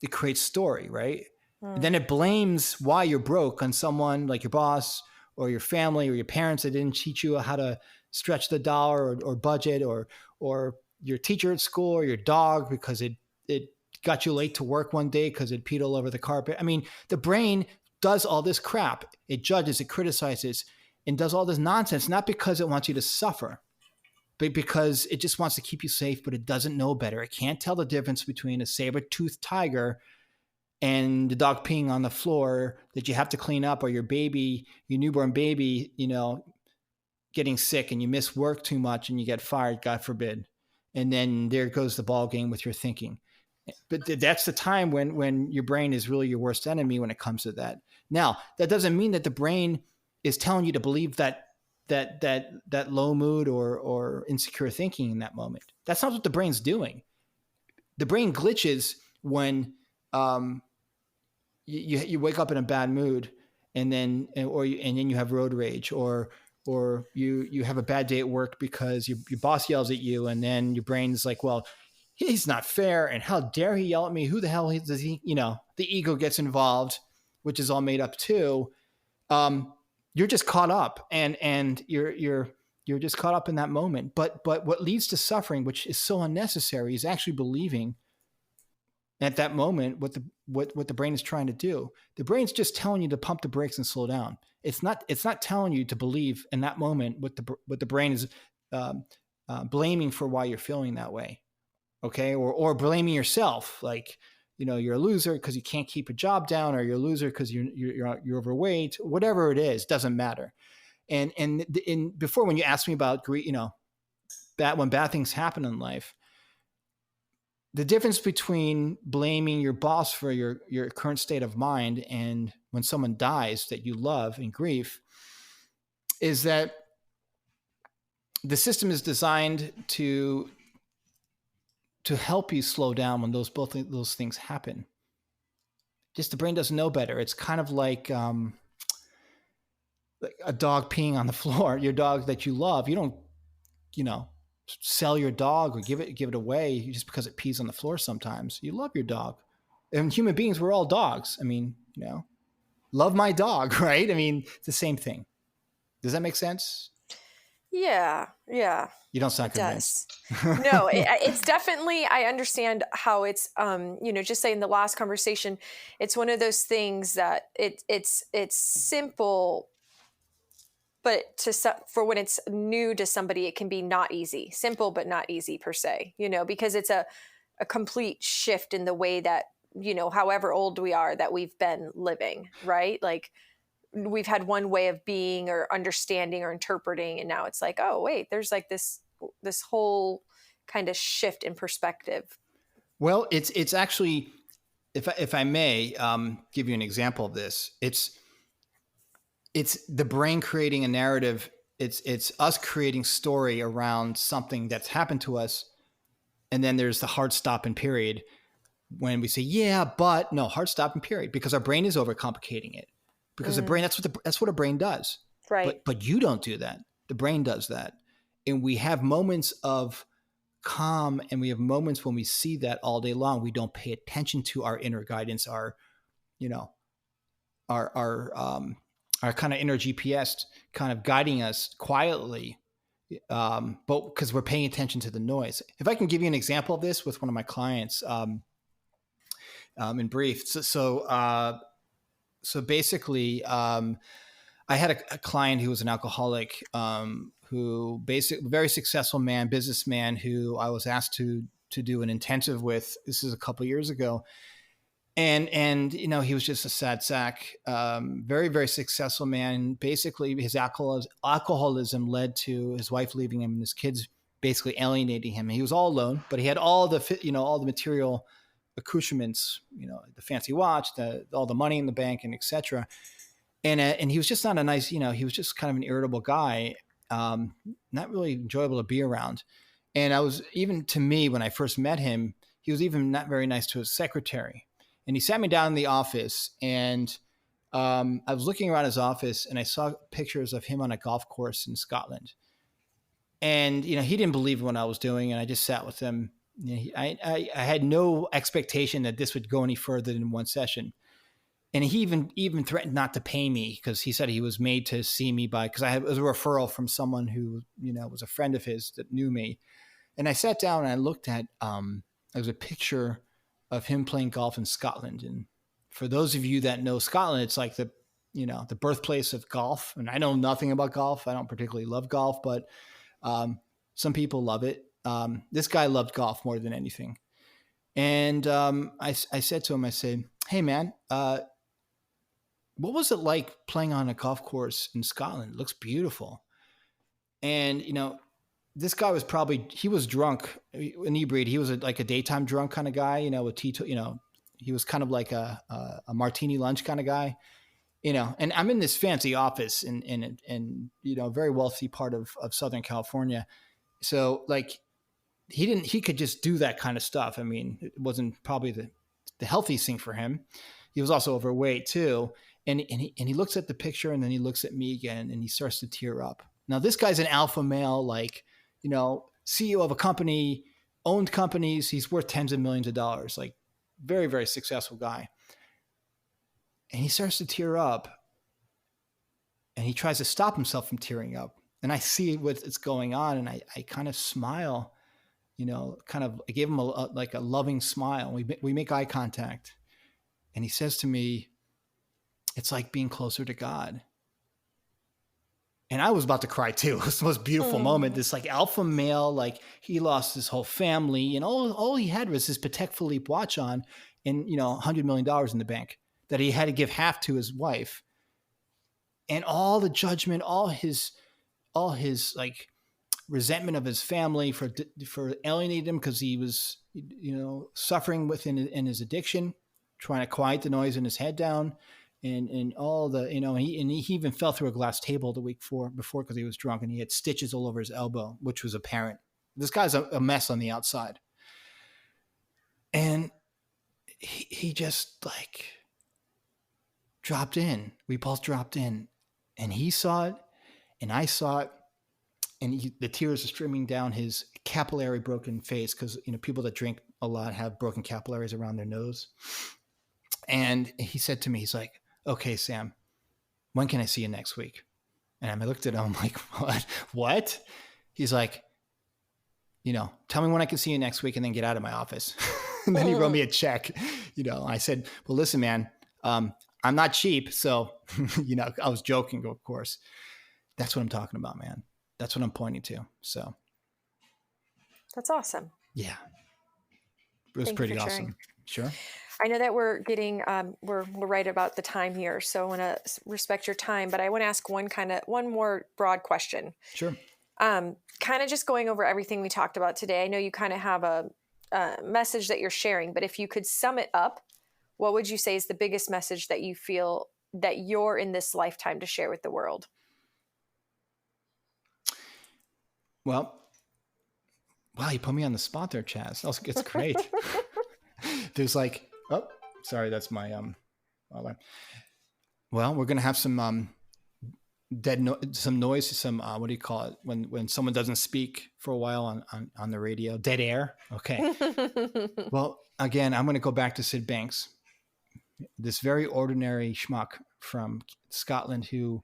Speaker 2: It creates story, right? And then it blames why you're broke on someone like your boss or your family or your parents that didn't teach you how to stretch the dollar or budget, or your teacher at school, or your dog because it got you late to work one day because it peed all over the carpet. I mean, the brain does all this crap. It judges, it criticizes, and does all this nonsense, not because it wants you to suffer, but because it just wants to keep you safe, but it doesn't know better. It can't tell the difference between a saber-toothed tiger and the dog peeing on the floor that you have to clean up, or your newborn baby, getting sick and you miss work too much and you get fired, God forbid. And then there goes the ball game with your thinking. But that's the time when your brain is really your worst enemy when it comes to that. Now, that doesn't mean that the brain is telling you to believe that low mood or insecure thinking in that moment. That's not what the brain's doing. The brain glitches when you wake up in a bad mood, and then you have road rage, or you have a bad day at work because your boss yells at you, and then your brain's like, well, he's not fair, and how dare he yell at me? Who the hell does he? The ego gets involved, which is all made up too. You're just caught up, and you're just caught up in that moment. But what leads to suffering, which is so unnecessary, is actually believing at that moment what the brain is trying to do. The brain's just telling you to pump the brakes and slow down. It's not telling you to believe in that moment what the brain is blaming for why you're feeling that way. Okay, or blaming yourself, like, you're a loser because you can't keep a job down, or you're a loser because you're overweight. Whatever it is, doesn't matter. And before, when you asked me about when bad things happen in life, the difference between blaming your boss for your current state of mind and when someone dies that you love in grief is that the system is designed to help you slow down when both those things happen. Just the brain doesn't know better. It's kind of like a dog peeing on the floor. Your dog that you love, you don't, sell your dog or give it away just because it pees on the floor sometimes. You love your dog. And human beings, we're all dogs. I mean, love my dog, right? I mean, it's the same thing. Does that make sense?
Speaker 1: Yeah. Yeah.
Speaker 2: You don't sound
Speaker 1: It
Speaker 2: convinced.
Speaker 1: does. No, it's definitely, I understand how it's, just saying the last conversation, it's one of those things that it's simple, but for when it's new to somebody, it can be not easy, simple, but not easy per se, because it's a complete shift in the way that, however old we are, that we've been living, right? Like we've had one way of being or understanding or interpreting. And now it's like, oh, wait, there's like this whole kind of shift in perspective.
Speaker 2: Well, it's actually, if I may give you an example of this, it's the brain creating a narrative. It's us creating story around something that's happened to us, and then there's the hard stop and period when we say, yeah, but no, hard stop and period, because our brain is overcomplicating it. Because the brain, that's what a brain does.
Speaker 1: Right.
Speaker 2: But you don't do that. The brain does that, and we have moments of calm, and we have moments when we see that all day long. We don't pay attention to our inner guidance, our kind of inner GPS kind of guiding us quietly, but because we're paying attention to the noise. If I can give you an example of this with one of my clients, in brief. So basically, I had a client who was an alcoholic, who basically very successful man, businessman, who I was asked to do an intensive with. This is a couple of years ago. And he was just a sad sack, very, very successful man. Basically, his alcoholism led to his wife leaving him and his kids basically alienating him. He was all alone, but he had all the material accoutrements, the fancy watch, all the money in the bank, and etc. And he was just not a nice, he was just kind of an irritable guy, not really enjoyable to be around. And to me, when I first met him, he was even not very nice to his secretary. And he sat me down in the office, and I was looking around his office, and I saw pictures of him on a golf course in Scotland. And he didn't believe what I was doing, and I just sat with him. I had no expectation that this would go any further than one session. And he even threatened not to pay me, because he said he was made to see me because it was a referral from someone who was a friend of his that knew me. And I sat down and I looked at there was a picture of him playing golf in Scotland. And for those of you that know Scotland, it's like the birthplace of golf. And I know nothing about golf. I don't particularly love golf, but some people love it. This guy loved golf more than anything. And I said to him, I said, hey man, what was it like playing on a golf course in Scotland? It looks beautiful. And, this guy was he was drunk, inebriated. He was like a daytime drunk kind of guy, with he was kind of like a martini lunch kind of guy, and I'm in this fancy office in very wealthy part of Southern California. So like he could just do that kind of stuff. I mean, it wasn't probably the healthiest thing for him. He was also overweight too. And he looks at the picture, and then he looks at me again, and he starts to tear up. Now, this guy's an alpha male, like, CEO of a company, owned companies. He's worth tens of millions of dollars, like very, very successful guy. And he starts to tear up, and he tries to stop himself from tearing up. And I see what's going on, and I kind of smile, I gave him a loving smile. We make eye contact, and he says to me, it's like being closer to God. And I was about to cry too. It was the most beautiful moment. This like alpha male, like he lost his whole family, and all he had was his Patek Philippe watch on, and $100 million in the bank that he had to give half to his wife. And all the judgment, all his like resentment of his family for alienating him because he was suffering in his addiction, trying to quiet the noise in his head down. And all the, he even fell through a glass table the week before because he was drunk, and he had stitches all over his elbow, which was apparent. This guy's a mess on the outside. And he just like dropped in. We both dropped in, and he saw it and I saw it. And the tears are streaming down his capillary broken face, because, people that drink a lot have broken capillaries around their nose. And he said to me, he's like, okay, Sam, when can I see you next week? And I looked at him, I'm like, what? He's like, tell me when I can see you next week and then get out of my office. And then he wrote me a check, I said, well, listen, man, I'm not cheap. So, I was joking, of course. That's what I'm talking about, man. That's what I'm pointing to. So.
Speaker 1: That's awesome.
Speaker 2: Yeah. It was pretty awesome. Sure.
Speaker 1: I know that we're getting, we're right about the time here, so I want to respect your time, but I want to ask one more broad question.
Speaker 2: Sure.
Speaker 1: Kind of just going over everything we talked about today. I know you kind of have a message that you're sharing, but if you could sum it up, what would you say is the biggest message that you feel that you're in this lifetime to share with the world?
Speaker 2: Well, wow, you put me on the spot there, Chaz. It's great. There's like, oh, sorry, that's my alarm. Well, we're gonna have some some noise, some what do you call it when someone doesn't speak for a while on the radio? Dead air. Okay. Well, again, I'm gonna go back to Sid Banks, this very ordinary schmuck from Scotland who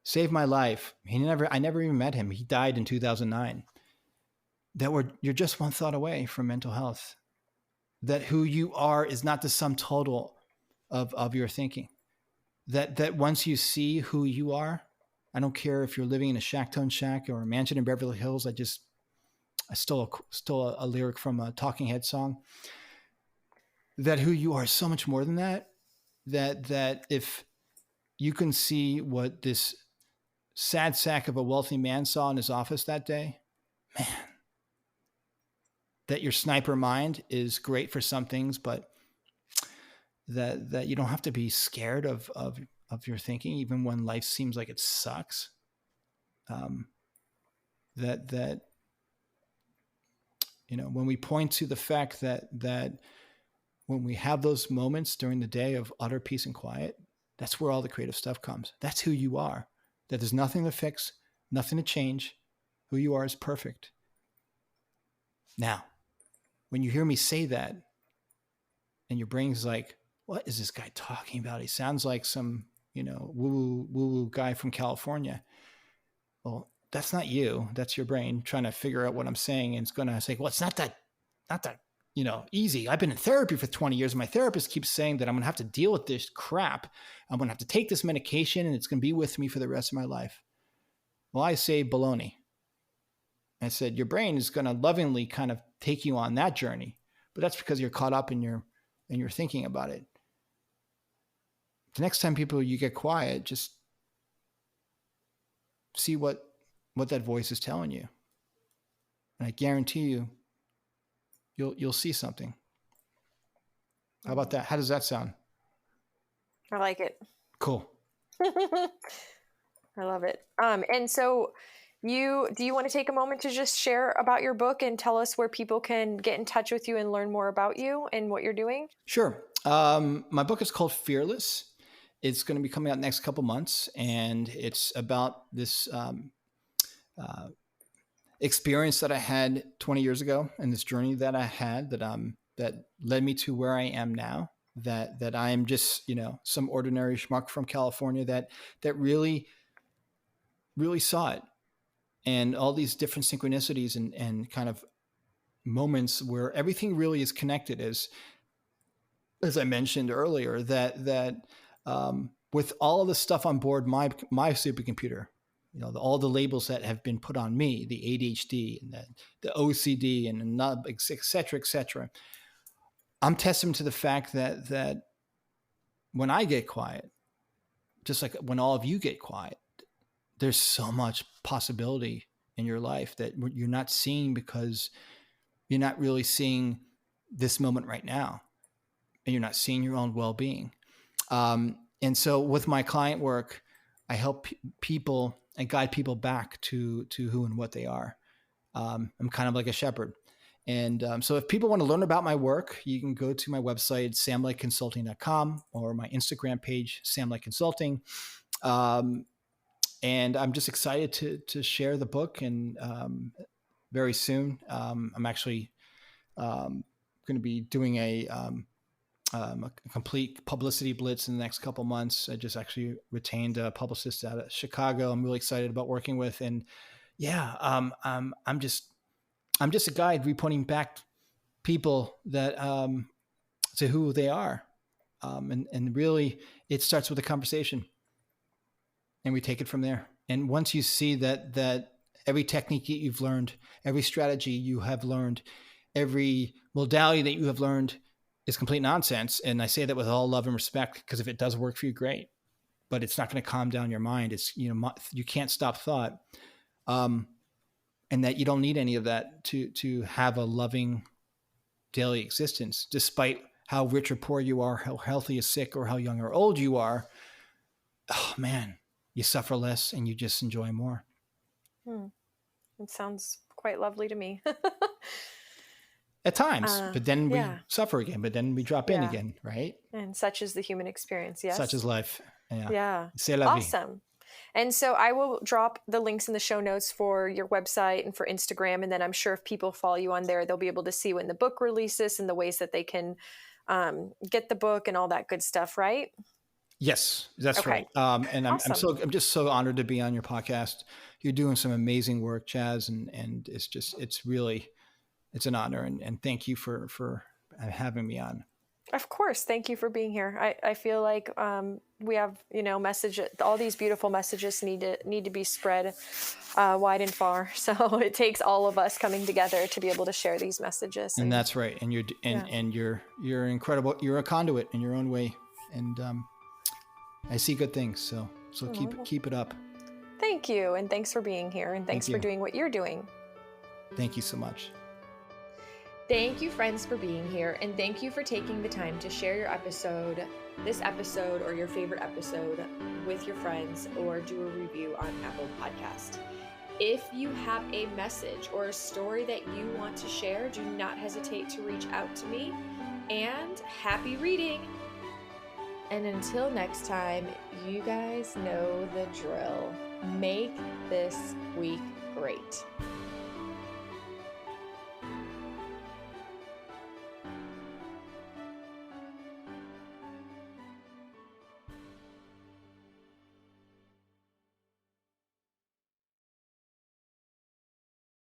Speaker 2: saved my life. I never even met him. He died in 2009. You're just one thought away from mental health. That who you are is not the sum total of your thinking. That once you see who you are, I don't care if you're living in a Shacktown shack or a mansion in Beverly Hills. I stole a lyric from a Talking Head song. That who you are is so much more than that. That if you can see what this sad sack of a wealthy man saw in his office that day, man, that your sniper mind is great for some things, but that you don't have to be scared of your thinking, even when life seems like it sucks. That when we point to the fact that when we have those moments during the day of utter peace and quiet, that's where all the creative stuff comes. That's who you are. That there's nothing to fix, nothing to change. Who you are is perfect. Now, when you hear me say that, and your brain's like, what is this guy talking about? He sounds like some, woo-woo guy from California. Well, that's not you. That's your brain trying to figure out what I'm saying. And it's going to say, well, it's not that, easy. I've been in therapy for 20 years. And my therapist keeps saying that I'm going to have to deal with this crap. I'm going to have to take this medication and it's going to be with me for the rest of my life. Well, I say baloney. I said, your brain is going to lovingly kind of take you on that journey, but that's because you're caught up in your thinking about it. The next time you get quiet, just see what that voice is telling you. And I guarantee you'll see something. How about that? How does that sound?
Speaker 1: I like it.
Speaker 2: Cool.
Speaker 1: I love it. And so do you want to take a moment to just share about your book and tell us where people can get in touch with you and learn more about you and what you're doing?
Speaker 2: Sure. My book is called Fearless. It's going to be coming out next couple months, and it's about this experience that I had 20 years ago, and this journey that I had that led me to where I am now. That I am just some ordinary schmuck from California that really saw it, and all these different synchronicities and kind of moments where everything really is connected. As I mentioned earlier, that with all of the stuff on board my supercomputer, all the labels that have been put on me, the ADHD and the OCD and et cetera, I'm testament to the fact that when I get quiet, just like when all of you get quiet, there's so much possibility in your life that you're not seeing because you're not really seeing this moment right now, and you're not seeing your own well-being. And so with my client work, I help people and guide people back to who and what they are. I'm kind of like a shepherd. And so if people want to learn about my work, you can go to my website, samlightconsulting.com, or my Instagram page, samlightconsulting. And I'm just excited to share the book. And very soon, I'm actually going to be doing a complete publicity blitz in the next couple months. I just actually retained a publicist out of Chicago. I'm really excited about working with, and yeah, I'm just a guide repointing back people that to who they are, and really it starts with a conversation, and we take it from there. And once you see that every technique that you've learned, every strategy you have learned, every modality that you have learned is complete nonsense. And I say that with all love and respect, because if it does work for you, great, but it's not going to calm down your mind. It's, you can't stop thought. And that you don't need any of that to have a loving daily existence, despite how rich or poor you are, how healthy or sick, or how young or old you are. Oh man, you suffer less and you just enjoy more.
Speaker 1: It sounds quite lovely to me.
Speaker 2: At times, but then we suffer again, but then we drop in again, right?
Speaker 1: And such is the human experience, yes?
Speaker 2: Such is life.
Speaker 1: Yeah.
Speaker 2: C'est la vie.
Speaker 1: Awesome. And so I will drop the links in the show notes for your website and for Instagram. And then I'm sure if people follow you on there, they'll be able to see when the book releases and the ways that they can get the book and all that good stuff, right?
Speaker 2: Yes, that's right. And
Speaker 1: Awesome.
Speaker 2: I'm just so honored to be on your podcast. You're doing some amazing work, Chaz, and it's an honor. And thank you for having me on.
Speaker 1: Of course. Thank you for being here. I feel like we have, all these beautiful messages need to be spread wide and far. So it takes all of us coming together to be able to share these messages.
Speaker 2: And that's right. And you're incredible. You're a conduit in your own way. And I see good things. So keep it up.
Speaker 1: Thank you. And thanks for being here. And thanks for doing what you're doing.
Speaker 2: Thank you so much.
Speaker 1: Thank you, friends, for being here, and thank you for taking the time to share this episode or your favorite episode with your friends, or do a review on Apple Podcast. If you have a message or a story that you want to share, do not hesitate to reach out to me, and happy reading! And until next time, you guys know the drill. Make this week great.